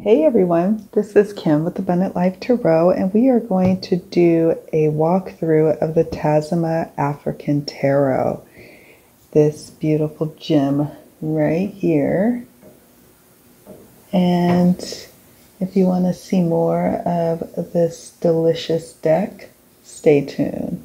Hey everyone, this is Kim with Abundant Life Tarot, and we are going to do a walkthrough of the Tazama African Tarot. This beautiful gem right here. And if you want to see more of this delicious deck, stay tuned.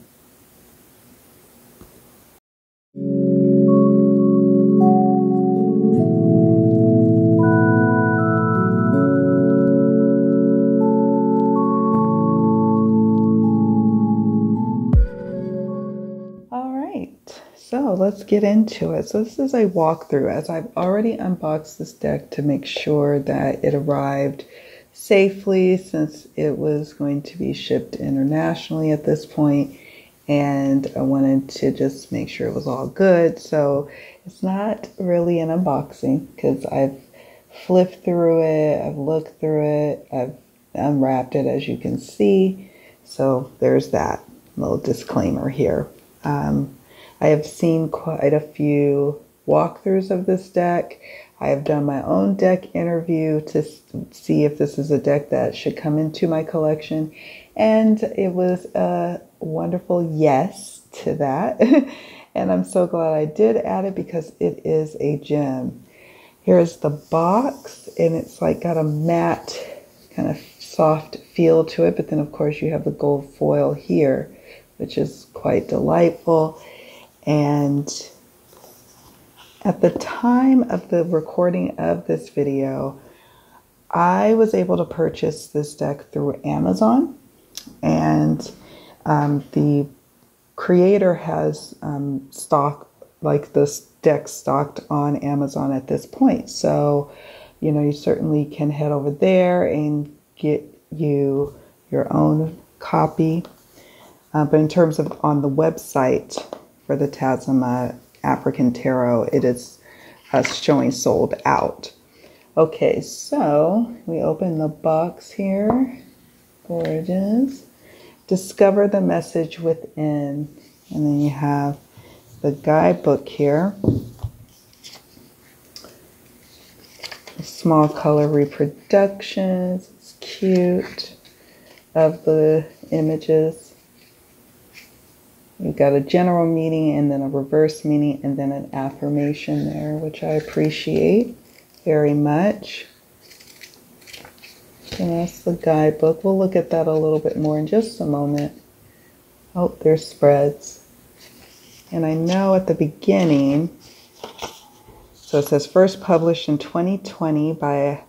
So let's get into it. So this is a walkthrough, as I've already unboxed this deck to make sure that it arrived safely, since it was going to be shipped internationally at this point, and I wanted to just make sure it was all good. So it's not really an unboxing because I've flipped through it, I've looked through it, I've unwrapped it, as you can see. So there's that little disclaimer here. I have seen quite a few walkthroughs of this deck. I have done my own deck interview to see if this is a deck that should come into my collection. And it was a wonderful yes to that. And I'm so glad I did add it because it is a gem. Here's the box, and it's like got a matte kind of soft feel to it. But then of course you have the gold foil here, which is quite delightful. And at the time of the recording of this video, I was able to purchase this deck through Amazon, and the creator has stock, like this deck stocked on Amazon at this point. So, you know, you certainly can head over there and get you your own copy. But in terms of on the website, for the Tazama African Tarot, it is showing sold out. Okay, so we open the box here. Gorgeous. Discover the message within. And then you have the guidebook here. Small color reproductions. It's cute. Of the images. You've got a general meaning and then a reverse meaning and then an affirmation there, which I appreciate very much. So that's the guidebook. We'll look at that a little bit more in just a moment. Oh, there's spreads. And I know at the beginning, so it says first published in 2020 by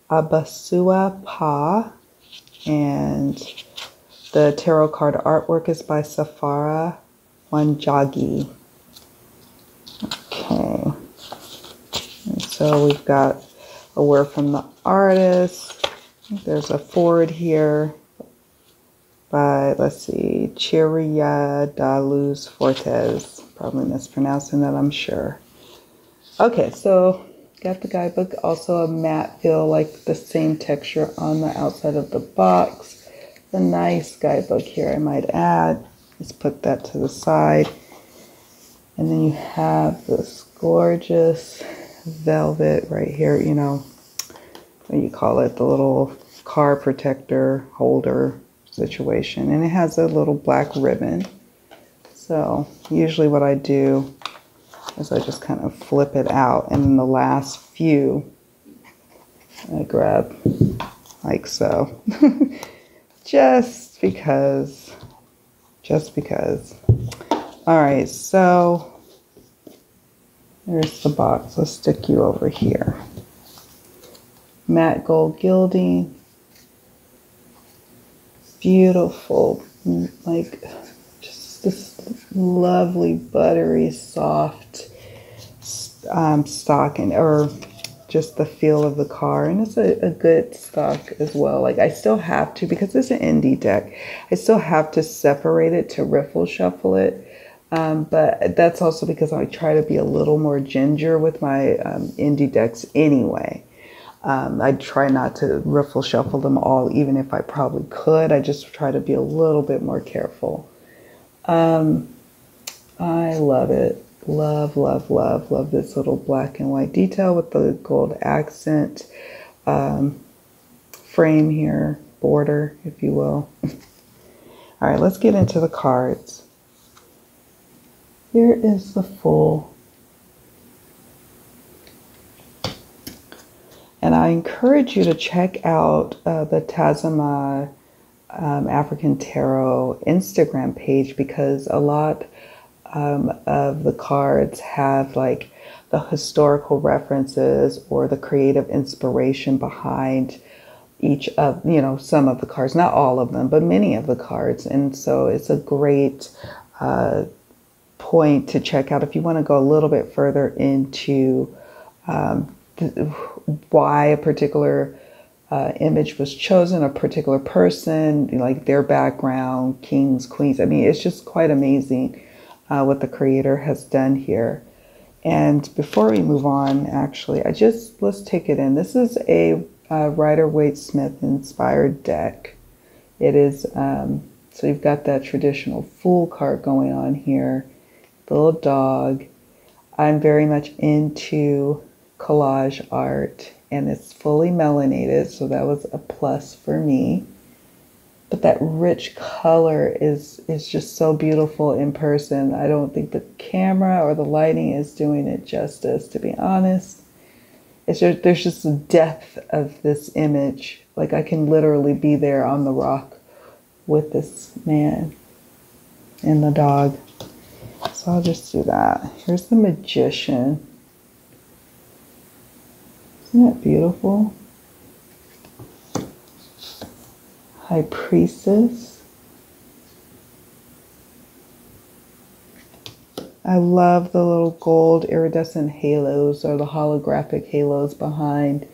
Abusua Pa, and the tarot card artwork is by Safara Wanjagi. Okay. And so we've got a word from the artist. There's a foreword here by, let's see, Chiria da Luz Fortes. Probably mispronouncing that, I'm sure. Okay, so got the guidebook. Also a matte feel, like the same texture on the outside of the box. A nice guidebook here, I might add. Let's put that to the side. And then you have this gorgeous velvet right here, you know, what do you call it? The little car protector holder situation. And it has a little black ribbon. So usually what I do is I just kind of flip it out. And then the last few I grab like so. Just because. All right, so there's the box. Let's stick you over here. Matte gold gilding. Beautiful, like just this lovely, buttery, soft stock, or just the feel of the car. And it's a good stock as well. Like I still have to, because it's an indie deck, I still have to separate it to riffle shuffle it. But that's also because I try to be a little more ginger with my indie decks anyway. I try not to riffle shuffle them all, even if I probably could. I just try to be a little bit more careful. I love it. Love, love, love, love this little black and white detail with the gold accent. frame here, border, if you will. All right, let's get into the cards. Here is the Fool. And I encourage you to check out the Tazama African Tarot Instagram page, because a lot of the cards have like the historical references or the creative inspiration behind each of, you know, some of the cards, not all of them, but many of the cards. And so it's a great point to check out if you want to go a little bit further into why a particular image was chosen, a particular person, like their background, kings, queens. I mean, it's just quite amazing what the creator has done here. And before we move on, actually, let's take it in. This is a Rider-Waite-Smith inspired deck. It is, so you've got that traditional Fool card going on here, the little dog. I'm very much into collage art, and it's fully melanated, so that was a plus for me. But that rich color is just so beautiful in person. I don't think the camera or the lighting is doing it justice, to be honest. It's just, there's just the depth of this image. Like I can literally be there on the rock with this man and the dog. So I'll just do that. Here's the Magician. Isn't that beautiful? High Priestess. I love the little gold iridescent halos, or the holographic halos behind,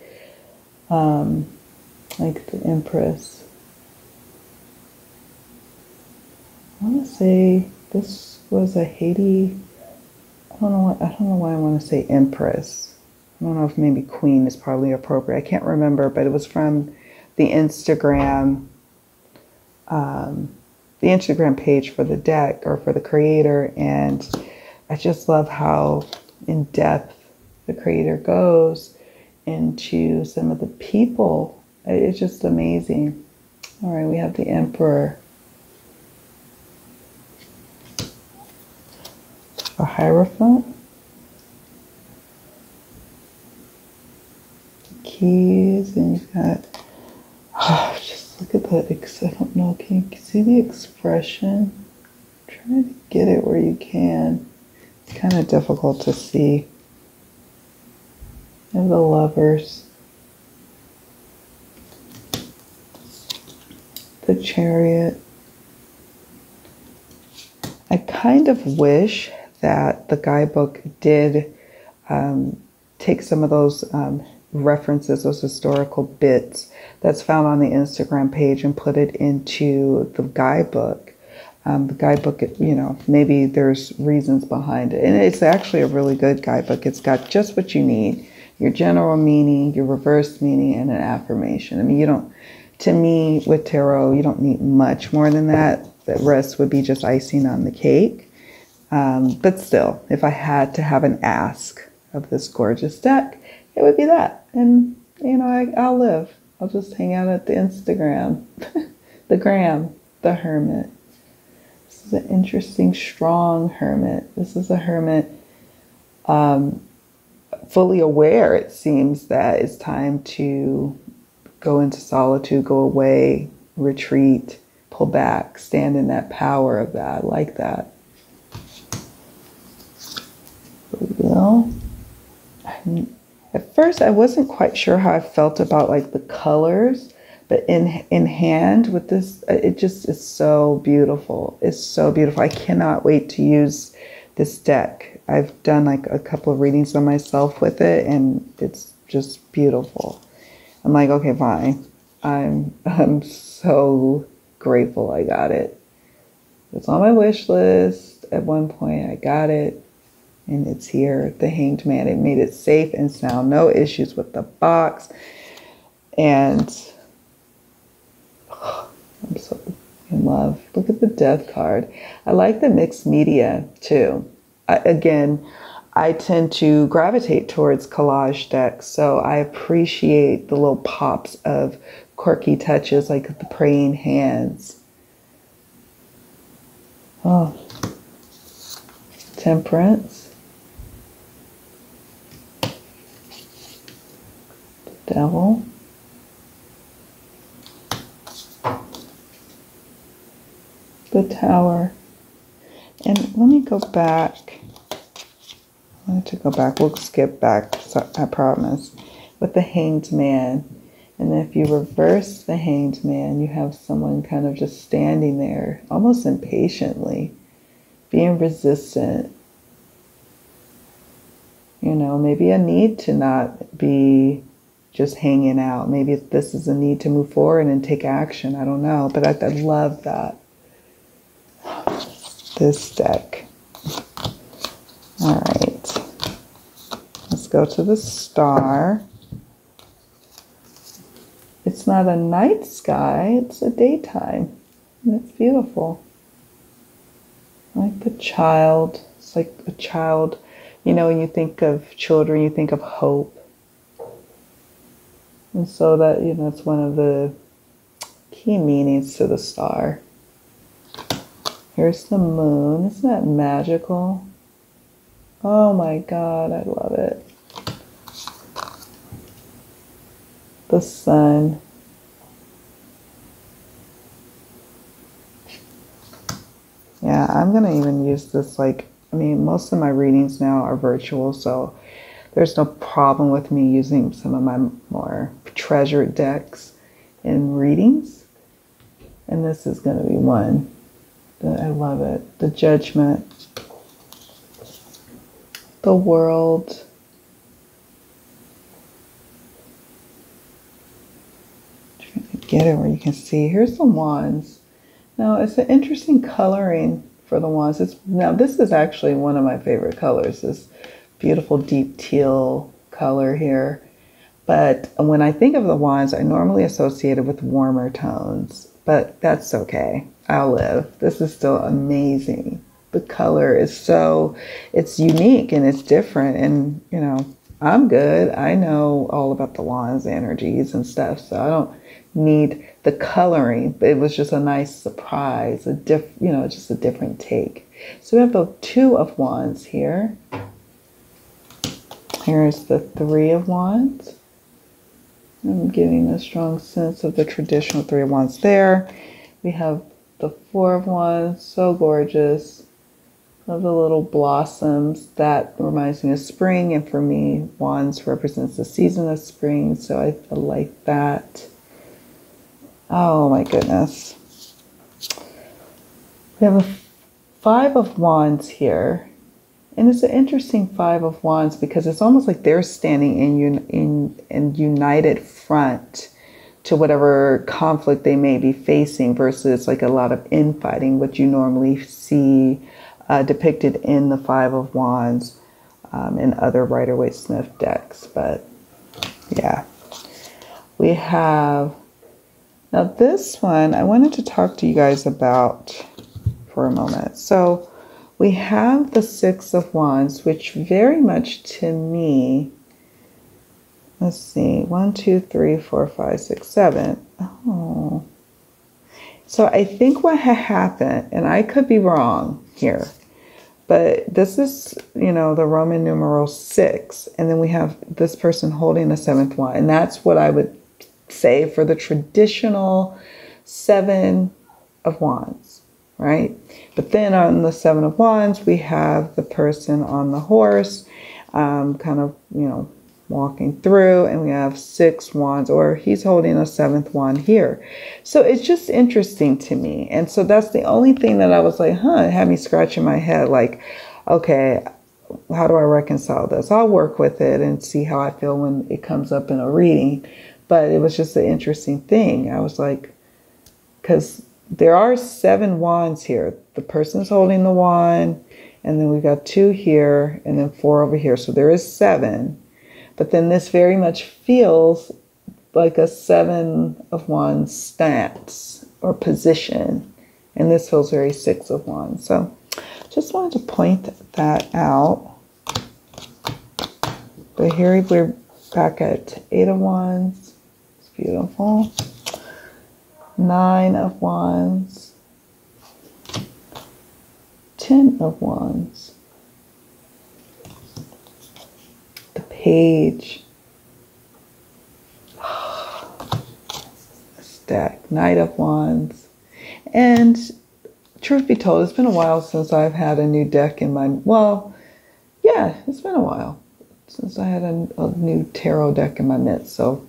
like the Empress. I want to say this was a Haiti. I don't know why I want to say Empress. I don't know if maybe Queen is probably appropriate. I can't remember, but it was from the Instagram page for the deck, or for the creator, and I just love how in depth the creator goes into some of the people. It's just amazing. All right, we have the Emperor. A Hierophant. Keys, and you've got, just look at that. I don't know, can you see the expression? I'm trying to get it where you can. It's kind of difficult to see. And the Lovers. The Chariot. I kind of wish that the guidebook did take some of those references, those historical bits that's found on the Instagram page, and put it into the guidebook. The guidebook, you know, maybe there's reasons behind it. And it's actually a really good guidebook. It's got just what you need. Your general meaning, your reverse meaning, and an affirmation. I mean, you don't, to me, with tarot, you don't need much more than that. The rest would be just icing on the cake. But still, if I had to have an ask of this gorgeous deck, it would be that. And, you know, I'll live. I'll just hang out at the Instagram, the gram, the Hermit. This is an interesting, strong Hermit. This is a Hermit fully aware, it seems, that it's time to go into solitude, go away, retreat, pull back, stand in that power of that. I like that. Well, at first I wasn't quite sure how I felt about like the colors, but in hand with this, it just is so beautiful. It's so beautiful. I cannot wait to use this deck. I've done like a couple of readings on myself with it, and it's just beautiful. I'm like, okay, fine. I'm so grateful I got it. It's on my wish list. At one point I got it, and it's here. The Hanged Man. It made it safe and sound. No issues with the box. And I'm so in love. Look at the Death card. I like the mixed media too. I tend to gravitate towards collage decks, so I appreciate the little pops of quirky touches like the praying hands. Oh, Temperance, Devil, the Tower. And let me go back. I want to go back. We'll skip back, so I promise. With the Hanged Man. And if you reverse the Hanged Man, you have someone kind of just standing there, almost impatiently, being resistant. You know, maybe a need to not be just hanging out. Maybe this is a need to move forward and take action. I don't know. But I love that. This deck. All right. Let's go to the Star. It's not a night sky, it's a daytime. And it's beautiful. I like the child. It's like a child. You know, when you think of children, you think of hope. And so that, you know, it's one of the key meanings to the star. Here's the moon. Isn't that magical? Oh my God, I love it. The sun. Yeah, I'm going to even use this like, I mean, most of my readings now are virtual, so there's no problem with me using some of my more treasured decks in readings. And this is going to be one. I love it. The Judgment. The World. Trying to get it where you can see. Here's the wands. Now, it's an interesting coloring for the wands. Now, this is actually one of my favorite colors. This beautiful deep teal color here. But when I think of the wands, I normally associate it with warmer tones. But that's okay. I'll live. This is still amazing. The color is so, it's unique and it's different. And, you know, I'm good. I know all about the wands energies and stuff. So I don't need the coloring. But it was just a nice surprise. Just a different take. So we have the Two of Wands here. Here's the Three of Wands. I'm getting a strong sense of the traditional Three of Wands there. We have the Four of Wands, so gorgeous. Love the little blossoms. That reminds me of spring, and for me, Wands represents the season of spring, so I like that. Oh my goodness. We have a Five of Wands here. And it's an interesting Five of Wands because it's almost like they're standing in united front to whatever conflict they may be facing versus like a lot of infighting, which you normally see depicted in the Five of Wands in other Rider-Waite-Smith decks. But yeah, we have, now this one I wanted to talk to you guys about for a moment. So we have the Six of Wands, which very much to me, let's see, 1, 2, 3, 4, 5, 6, 7. Oh. So I think what had happened, and I could be wrong here, but this is, you know, the Roman numeral 6, and then we have this person holding the seventh wand, and that's what I would say for the traditional Seven of Wands, right? But then on the Seven of Wands, we have the person on the horse, kind of, you know, walking through, and we have 6 wands, or he's holding a 7th wand here. So it's just interesting to me. And so that's the only thing that I was like, it had me scratching my head like, okay, how do I reconcile this? I'll work with it and see how I feel when it comes up in a reading. But it was just an interesting thing. I was like, because there are 7 wands here. The person's holding the wand, and then we've got 2 here, and then 4 over here. So there is 7. But then this very much feels like a 7 of Wands stance or position. And this feels very 6 of Wands. So just wanted to point that out. But here we're back at 8 of Wands. It's beautiful. Nine of Wands. 10 of Wands. The Page. Stack. Knight of Wands. And truth be told, it's been a while since I've had a new deck in my, well, yeah, it's been a while since I had a new tarot deck in my midst. So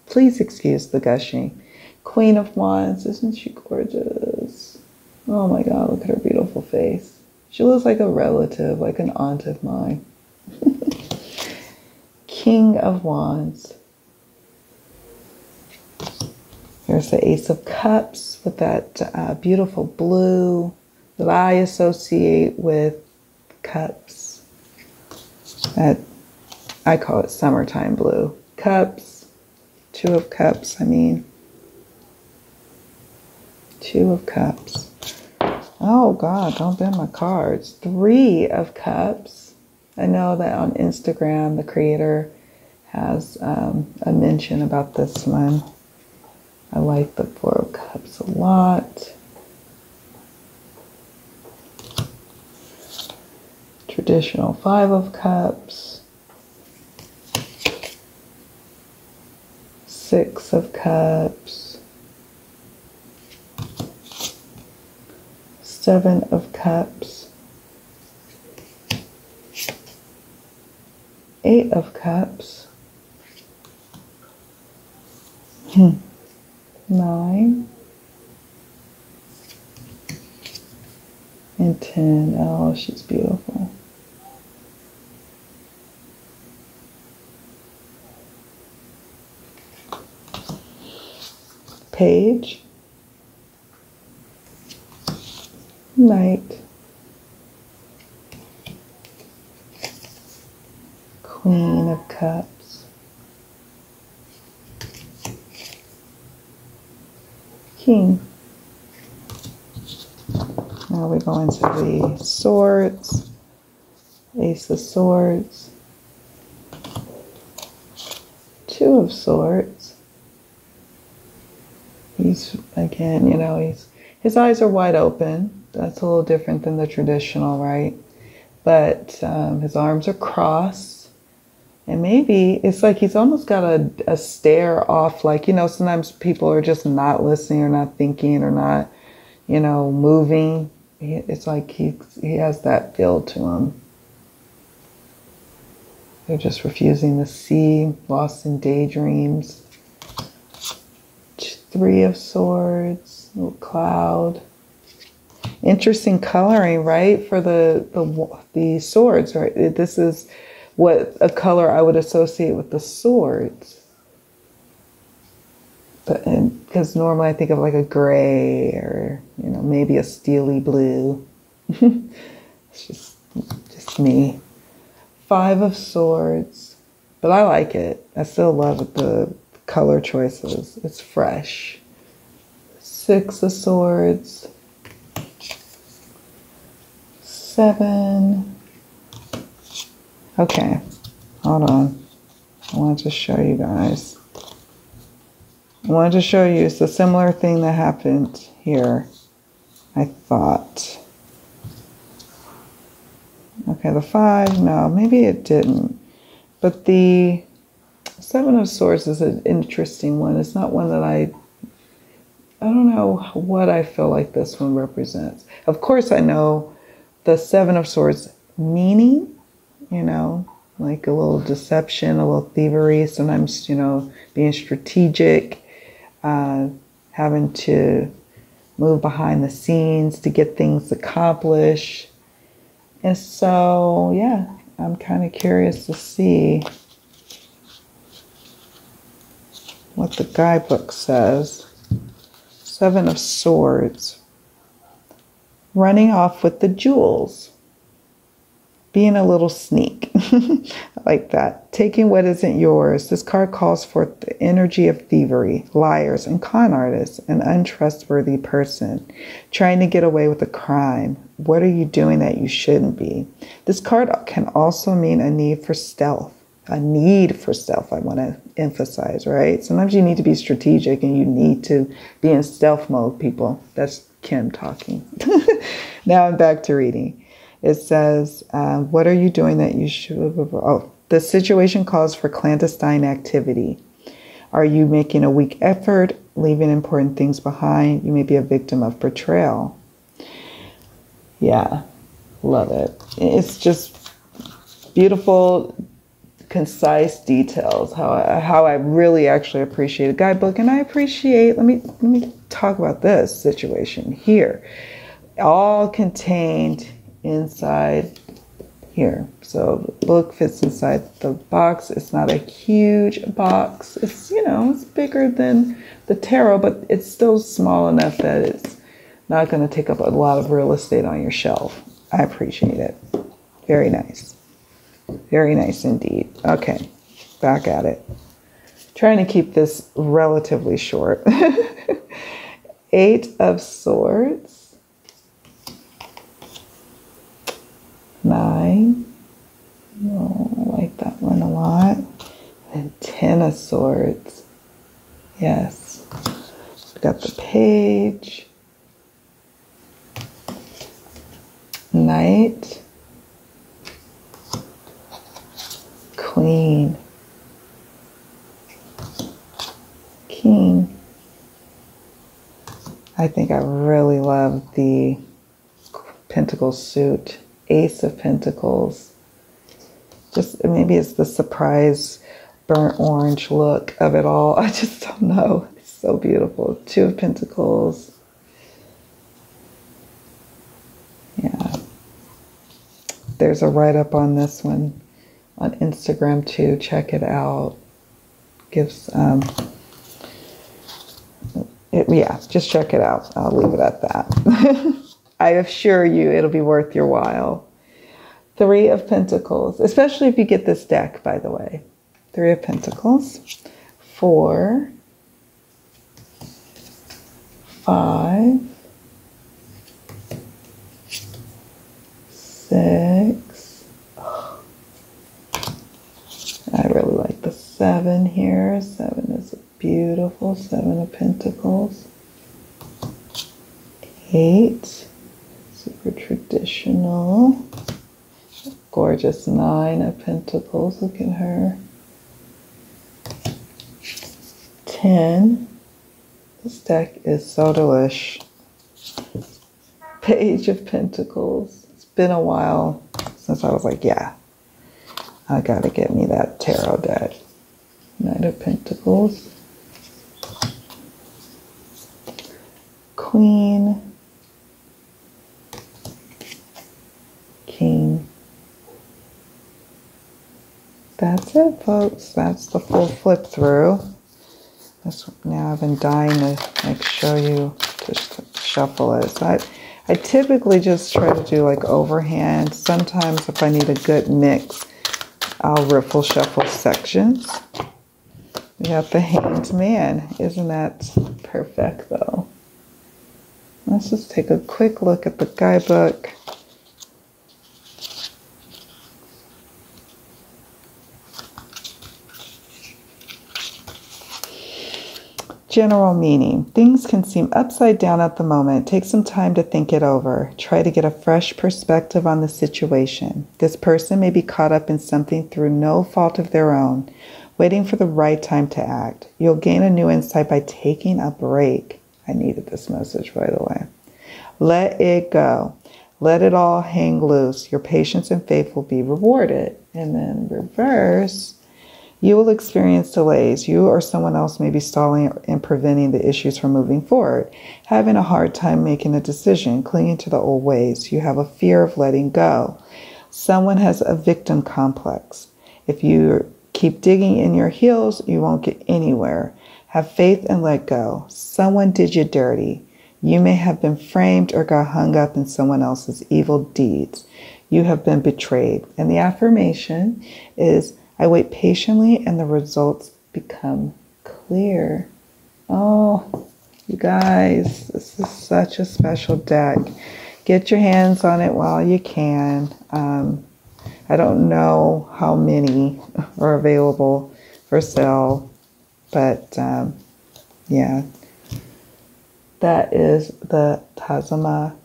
please excuse the gushing. Queen of Wands. Isn't she gorgeous? Oh my God, look at her beautiful face. She looks like a relative, like an aunt of mine. King of Wands. There's the Ace of Cups with that beautiful blue that I associate with cups. That I call it summertime blue. Cups. Two of Cups, I mean. Two of Cups. Oh God, don't bend my cards. Three of Cups. I know that on Instagram, the creator has a mention about this one. I like the Four of Cups a lot. Traditional Five of Cups. Six of Cups. Seven of Cups. Eight of Cups. 9 and 10. Oh, she's beautiful. Page. Knight. Queen of Cups. King. Now we go into the swords. Ace of Swords. Two of Swords. He's, again, you know, his eyes are wide open. That's a little different than the traditional, right? But his arms are crossed. And maybe it's like he's almost got a stare off, like, you know, sometimes people are just not listening or not thinking or not, you know, moving. It's like he has that feel to him. They're just refusing to see, lost in daydreams. Three of Swords, little cloud. Interesting coloring, right? For the swords, right? This is what a color I would associate with the swords. But because normally I think of like a gray or, you know, maybe a steely blue. It's just me. Five of Swords. But I like it. I still love the color choices. It's fresh. Six of Swords. 7. Okay, hold on. I want to show you guys. I wanted to show you it's a similar thing that happened here, I thought. Okay, the 5, no, maybe it didn't. But the 7 of Swords is an interesting one. It's not one that I don't know what I feel like this one represents. Of course, I know the 7 of Swords meaning, you know, like a little deception, a little thievery, sometimes, you know, being strategic, having to move behind the scenes to get things accomplished. And so, yeah, I'm kind of curious to see what the guidebook says. 7 of Swords. Running off with the jewels. Being a little sneak. I like that. Taking what isn't yours. This card calls forth the energy of thievery, liars, and con artists, an untrustworthy person, trying to get away with a crime. What are you doing that you shouldn't be? This card can also mean a need for stealth, a need for stealth, I want to emphasize, right? Sometimes you need to be strategic and you need to be in stealth mode, people. That's Kim talking. Now I'm back to reading. It says, what are you doing that you should... Oh, the situation calls for clandestine activity. Are you making a weak effort, leaving important things behind? You may be a victim of betrayal. Yeah, love it. It's just beautiful, concise details. How I really actually appreciate a guidebook, and I appreciate. Let me talk about this situation here. All contained inside here. So the book fits inside the box. It's not a huge box. It's, you know, it's bigger than the tarot, but it's still small enough that it's not going to take up a lot of real estate on your shelf. I appreciate it. Very nice. Very nice indeed. Okay, back at it. Trying to keep this relatively short. 8 of Swords. 9. Oh, I like that one a lot. And 10 of Swords. Yes. We got the Page. Knight. Queen. King. I think I really love the Pentacle suit. Ace of Pentacles. Just maybe it's the surprise burnt orange look of it all. I just don't know. It's so beautiful. 2 of Pentacles. Yeah. There's a write-up on this one on Instagram too. Check it out. Gives yeah, just check it out. I'll leave it at that. I assure you it'll be worth your while. 3 of Pentacles, especially if you get this deck, by the way. 3 of Pentacles. 4. 5. 6. I really like the 7 here. 7 is beautiful. 7 of Pentacles. 8. Super traditional. Gorgeous 9 of Pentacles. Look at her. 10. This deck is so delish. Page of Pentacles. It's been a while since I was like, yeah, I gotta get me that tarot deck. Knight of Pentacles. Queen. King. That's it, folks. That's the full flip through. Now I've been dying to like show you, just shuffle it. So I typically just try to do like overhand. Sometimes if I need a good mix, I'll riffle shuffle sections. We have the Hanged Man. Isn't that perfect though? Let's just take a quick look at the guidebook. General meaning. Things can seem upside down at the moment. Take some time to think it over. Try to get a fresh perspective on the situation. This person may be caught up in something through no fault of their own, waiting for the right time to act. You'll gain a new insight by taking a break. I needed this message, by the way. Let it go. Let it all hang loose. Your patience and faith will be rewarded. And then reverse. You will experience delays. You or someone else may be stalling and preventing the issues from moving forward, having a hard time making a decision, clinging to the old ways. You have a fear of letting go. Someone has a victim complex. If you keep digging in your heels, you won't get anywhere. Have faith and let go. Someone did you dirty. You may have been framed or got hung up in someone else's evil deeds. You have been betrayed. And the affirmation is, I wait patiently and the results become clear. Oh, you guys, this is such a special deck. Get your hands on it while you can. I don't know how many are available for sale, but yeah, that is the Tazama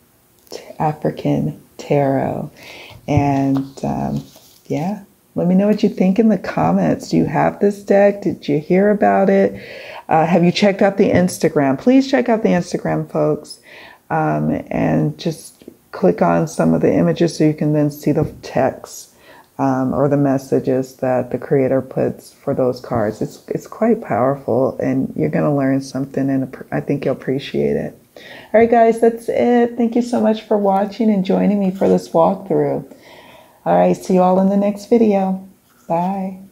African Tarot. And yeah, let me know what you think in the comments. Do you have this deck? Did you hear about it? Have you checked out the Instagram? Please check out the Instagram, folks, and just click on some of the images so you can then see the text or the messages that the creator puts for those cards. It's quite powerful, and you're going to learn something, and I think you'll appreciate it. All right, guys, that's it. Thank you so much for watching and joining me for this walkthrough. All right, see you all in the next video. Bye.